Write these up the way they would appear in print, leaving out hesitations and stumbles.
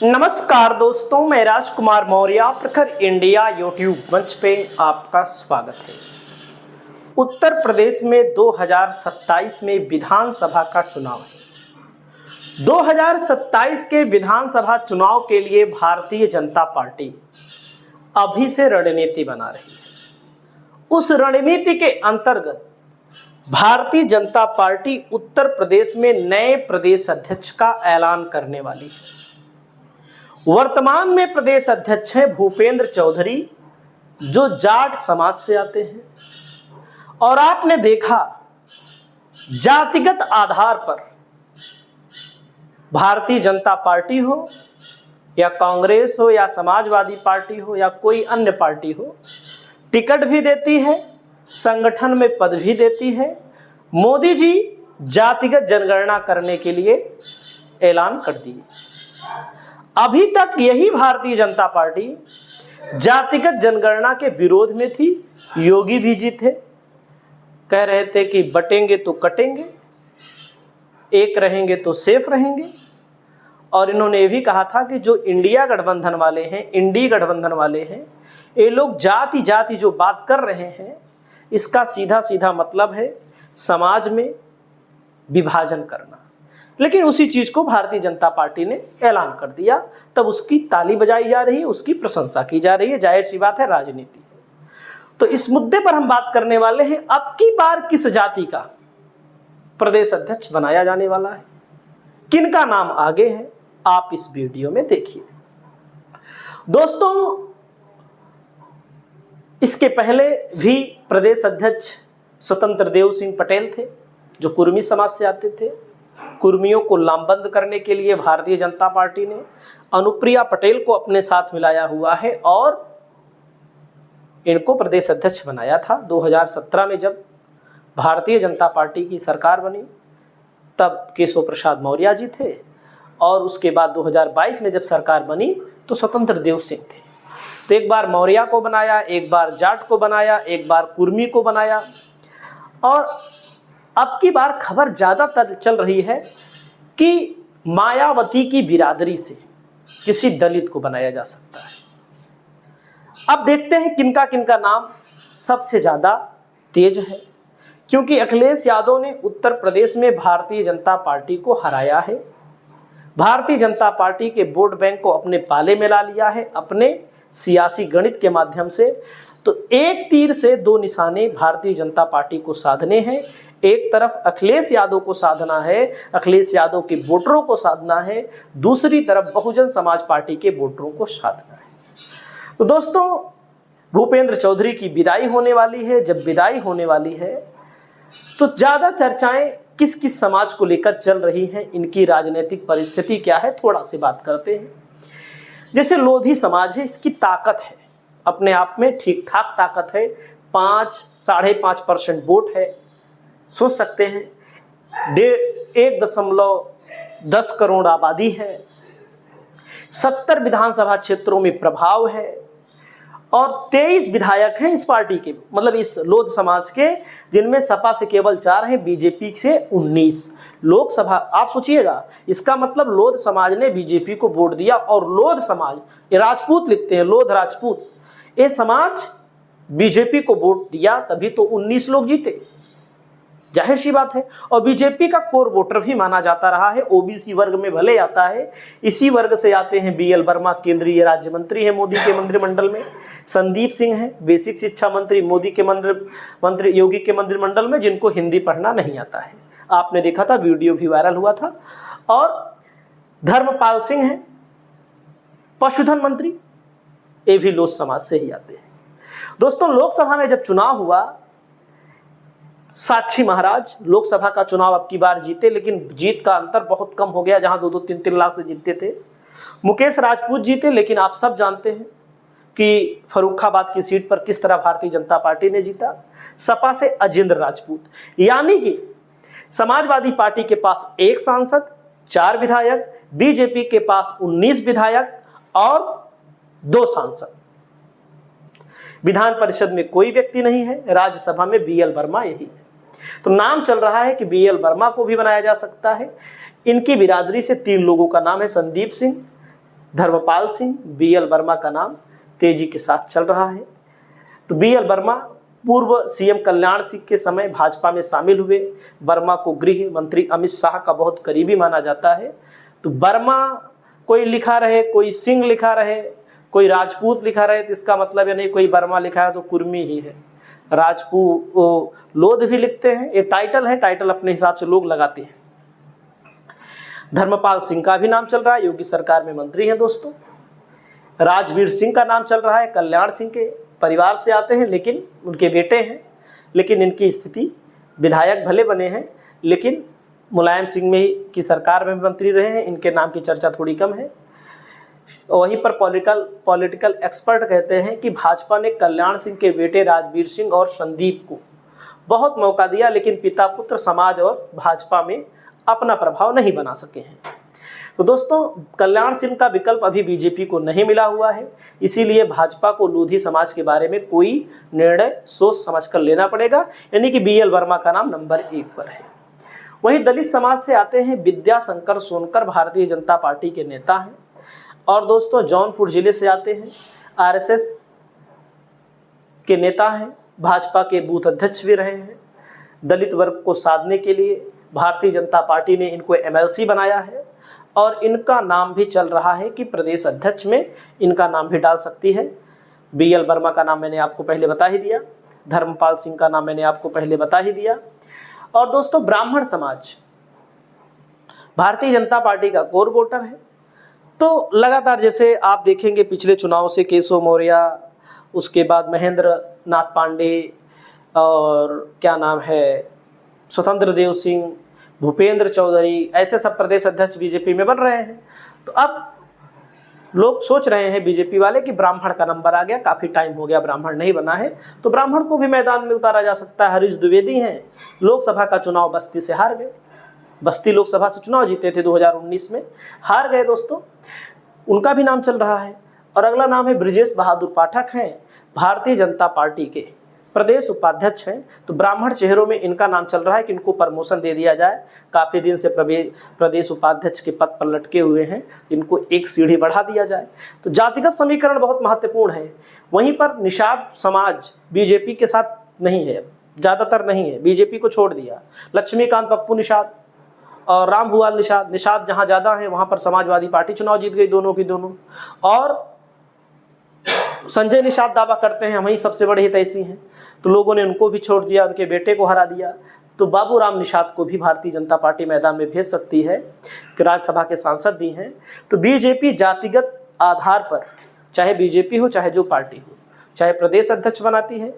नमस्कार दोस्तों, मैं राजकुमार मौर्य प्रखर इंडिया यूट्यूब मंच पे आपका स्वागत है। उत्तर प्रदेश में 2027 में विधानसभा का चुनाव है। 2027 के विधानसभा चुनाव के लिए भारतीय जनता पार्टी अभी से रणनीति बना रही है। उस रणनीति के अंतर्गत भारतीय जनता पार्टी उत्तर प्रदेश में नए प्रदेश अध्यक्ष का ऐलान करने वाली है। वर्तमान में प्रदेश अध्यक्ष हैं भूपेंद्र चौधरी, जो जाट समाज से आते हैं। और आपने देखा, जातिगत आधार पर भारतीय जनता पार्टी हो या कांग्रेस हो या समाजवादी पार्टी हो या कोई अन्य पार्टी हो, टिकट भी देती है, संगठन में पद भी देती है। मोदी जी जातिगत जनगणना करने के लिए ऐलान कर दिए। अभी तक यही भारतीय जनता पार्टी जातिगत जनगणना के विरोध में थी। योगी भी जी थे, कह रहे थे कि बटेंगे तो कटेंगे, एक रहेंगे तो सेफ रहेंगे। और इन्होंने ये भी कहा था कि जो इंडिया गठबंधन वाले हैं, इंडी गठबंधन वाले हैं, ये लोग जाति जाति जो बात कर रहे हैं, इसका सीधा सीधा मतलब है समाज में विभाजन करना। लेकिन उसी चीज को भारतीय जनता पार्टी ने ऐलान कर दिया, तब उसकी ताली बजाई जा रही है, उसकी प्रशंसा की जा रही है। जाहिर सी बात है, राजनीति है। तो इस मुद्दे पर हम बात करने वाले हैं, अब की बार किस जाति का प्रदेश अध्यक्ष बनाया जाने वाला है, किनका नाम आगे है, आप इस वीडियो में देखिए। दोस्तों, इसके पहले भी प्रदेश अध्यक्ष स्वतंत्र देव सिंह पटेल थे, जो कुर्मी समाज से आते थे। कुर्मियों को लामबंद करने के लिए भारतीय जनता पार्टी ने अनुप्रिया पटेल को अपने साथ मिलाया हुआ है और इनको प्रदेश अध्यक्ष बनाया था। 2017 में जब भारतीय जनता पार्टी की सरकार बनी, तब केशव प्रसाद मौर्य जी थे, और उसके बाद 2022 में जब सरकार बनी तो स्वतंत्र देव सिंह थे। तो एक बार मौर्य को बनाया, एक बार जाट को बनाया, एक बार कुर्मी को बनाया। और अब की बार खबर ज़्यादातर चल रही है कि मायावती की बिरादरी से किसी दलित को बनाया जा सकता है। अब देखते हैं किनका किनका नाम सबसे ज़्यादा तेज है, क्योंकि अखिलेश यादव ने उत्तर प्रदेश में भारतीय जनता पार्टी को हराया है। भारतीय जनता पार्टी के वोट बैंक को अपने पाले में ला लिया है, अपने सियासी गणित के माध्यम से। तो एक तीर से दो निशाने भारतीय जनता पार्टी को साधने हैं। एक तरफ अखिलेश यादव को साधना है, अखिलेश यादव के वोटरों को साधना है, दूसरी तरफ बहुजन समाज पार्टी के वोटरों को साधना है। तो दोस्तों, भूपेंद्र चौधरी की विदाई होने वाली है। जब विदाई होने वाली है तो ज़्यादा चर्चाएं किस किस समाज को लेकर चल रही हैं, इनकी राजनीतिक परिस्थिति क्या है, थोड़ा सी बात करते हैं। जैसे लोधी समाज है, इसकी ताकत है, अपने आप में ठीक ठाक ताकत है। 5-5.5% वोट है। सोच सकते हैं 1.10 करोड़ आबादी है, 70 विधानसभा क्षेत्रों में प्रभाव है, और 23 विधायक हैं इस पार्टी के, मतलब इस लोध समाज के, जिनमें सपा से केवल 4 हैं, बीजेपी से 19। लोकसभा, आप सोचिएगा, इसका मतलब लोध समाज ने बीजेपी को वोट दिया। और लोध समाज, ये राजपूत लिखते हैं, लोध राजपूत, ये समाज बीजेपी को वोट दिया, तभी तो 19 लोग जीते। जाहिर सी बात है। और बीजेपी का कोर वोटर भी माना जाता रहा है, ओबीसी वर्ग में भले आता है। इसी वर्ग से आते हैं बीएल वर्मा, केंद्रीय राज्य मंत्री हैं मोदी के मंत्रिमंडल में। संदीप सिंह हैं बेसिक शिक्षा मंत्री मोदी के मंत्री योगी के मंत्रिमंडल में, जिनको हिंदी पढ़ना नहीं आता है। आपने देखा था, वीडियो भी वायरल हुआ था। और धर्मपाल सिंह हैं पशुधन मंत्री, ये भी लोध समाज से ही आते हैं। दोस्तों, लोकसभा में जब चुनाव हुआ, साक्षी महाराज लोकसभा का चुनाव अब की बार जीते, लेकिन जीत का अंतर बहुत कम हो गया। जहां 2-2, 3-3 लाख से जीतते थे, मुकेश राजपूत जीते। लेकिन आप सब जानते हैं कि फर्रुखाबाद की सीट पर किस तरह भारतीय जनता पार्टी ने जीता, सपा से अजेंद्र राजपूत। यानी कि समाजवादी पार्टी के पास 1 सांसद, 4 विधायक, बीजेपी के पास 19 विधायक और 2 सांसद। विधान परिषद में कोई व्यक्ति नहीं है, राज्यसभा में बीएल वर्मा यही है। तो नाम चल रहा है कि बीएल वर्मा को भी बनाया जा सकता है। इनकी बिरादरी से 3 लोगों का नाम है, संदीप सिंह, धर्मपाल सिंह, BL वर्मा का नाम तेजी के साथ चल रहा है। तो BL वर्मा पूर्व CM कल्याण सिंह के समय भाजपा में शामिल हुए। वर्मा को गृह मंत्री अमित शाह का बहुत करीबी माना जाता है। तो वर्मा कोई लिखा रहे, कोई सिंह लिखा रहे, कोई राजपूत लिखा रहे, तो इसका मतलब ये नहीं कोई वर्मा लिखा है तो कुर्मी ही है। राजपूत लोध भी लिखते हैं, ये टाइटल है, टाइटल अपने हिसाब से लोग लगाते हैं। धर्मपाल सिंह का भी नाम चल रहा है, योगी सरकार में मंत्री हैं दोस्तों। राजवीर सिंह का नाम चल रहा है, कल्याण सिंह के परिवार से आते हैं, लेकिन उनके बेटे हैं, लेकिन इनकी स्थिति विधायक भले बने हैं, लेकिन मुलायम सिंह में की सरकार में मंत्री रहे हैं, इनके नाम की चर्चा थोड़ी कम है। वहीं पर पॉलिटिकल एक्सपर्ट कहते हैं कि भाजपा ने कल्याण सिंह के बेटे राजवीर सिंह और संदीप को बहुत मौका दिया, लेकिन पिता पुत्र समाज और भाजपा में अपना प्रभाव नहीं बना सके हैं। तो दोस्तों, कल्याण सिंह का विकल्प अभी बीजेपी को नहीं मिला हुआ है, इसीलिए भाजपा को लोधी समाज के बारे में कोई निर्णय सोच समझकर लेना पड़ेगा, यानी कि BL वर्मा का नाम नंबर 1 पर है। वहीं दलित समाज से आते हैं विद्याशंकर सोनकर, भारतीय जनता पार्टी के नेता हैं। और दोस्तों, जौनपुर जिले से आते हैं, RSS के नेता हैं, भाजपा के बूथ अध्यक्ष भी रहे हैं। दलित वर्ग को साधने के लिए भारतीय जनता पार्टी ने इनको MLC बनाया है, और इनका नाम भी चल रहा है कि प्रदेश अध्यक्ष में इनका नाम भी डाल सकती है। BL वर्मा का नाम मैंने आपको पहले बता ही दिया, धर्मपाल सिंह का नाम मैंने आपको पहले बता ही दिया। और दोस्तों, ब्राह्मण समाज भारतीय जनता पार्टी का कोर वोटर है। तो लगातार जैसे आप देखेंगे पिछले चुनाव से केशव मौर्य, उसके बाद महेंद्र नाथ पांडे, और क्या नाम है, स्वतंत्र देव सिंह, भूपेंद्र चौधरी, ऐसे सब प्रदेश अध्यक्ष बीजेपी में बन रहे हैं। तो अब लोग सोच रहे हैं बीजेपी वाले कि ब्राह्मण का नंबर आ गया, काफ़ी टाइम हो गया ब्राह्मण नहीं बना है, तो ब्राह्मण को भी मैदान में उतारा जा सकता है। हरीश द्विवेदी हैं, लोकसभा का चुनाव बस्ती से हार गए, बस्ती लोकसभा से चुनाव जीते थे 2019 में, हार गए दोस्तों, उनका भी नाम चल रहा है। और अगला नाम है ब्रजेश बहादुर पाठक हैं, भारतीय जनता पार्टी के प्रदेश उपाध्यक्ष हैं। तो ब्राह्मण चेहरों में इनका नाम चल रहा है कि इनको प्रमोशन दे दिया जाए, काफ़ी दिन से प्रदेश उपाध्यक्ष के पद पर लटके हुए हैं, इनको एक सीढ़ी बढ़ा दिया जाए। तो जातिगत समीकरण बहुत महत्वपूर्ण है। वहीं पर निषाद समाज बीजेपी के साथ नहीं है, ज़्यादातर नहीं है, बीजेपी को छोड़ दिया। लक्ष्मीकांत पप्पू निषाद और राम भुआल निषाद जहाँ ज़्यादा है, वहाँ पर समाजवादी पार्टी चुनाव जीत गई दोनों की दोनों। और संजय निषाद दावा करते हैं वही सबसे बड़े हितैषी हैं, तो लोगों ने उनको भी छोड़ दिया, उनके बेटे को हरा दिया। तो बाबूराम निषाद को भी भारतीय जनता पार्टी मैदान में भेज सकती है, कि राज्यसभा के सांसद भी हैं। तो बीजेपी जातिगत आधार पर, चाहे बीजेपी हो चाहे जो पार्टी हो, चाहे प्रदेश अध्यक्ष बनाती है,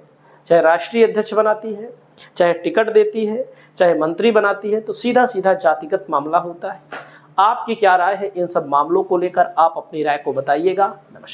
चाहे राष्ट्रीय अध्यक्ष बनाती है, चाहे टिकट देती है, चाहे मंत्री बनाती है, तो सीधा सीधा जातिगत मामला होता है। आपकी क्या राय है इन सब मामलों को लेकर, आप अपनी राय को बताइएगा। नमस्कार।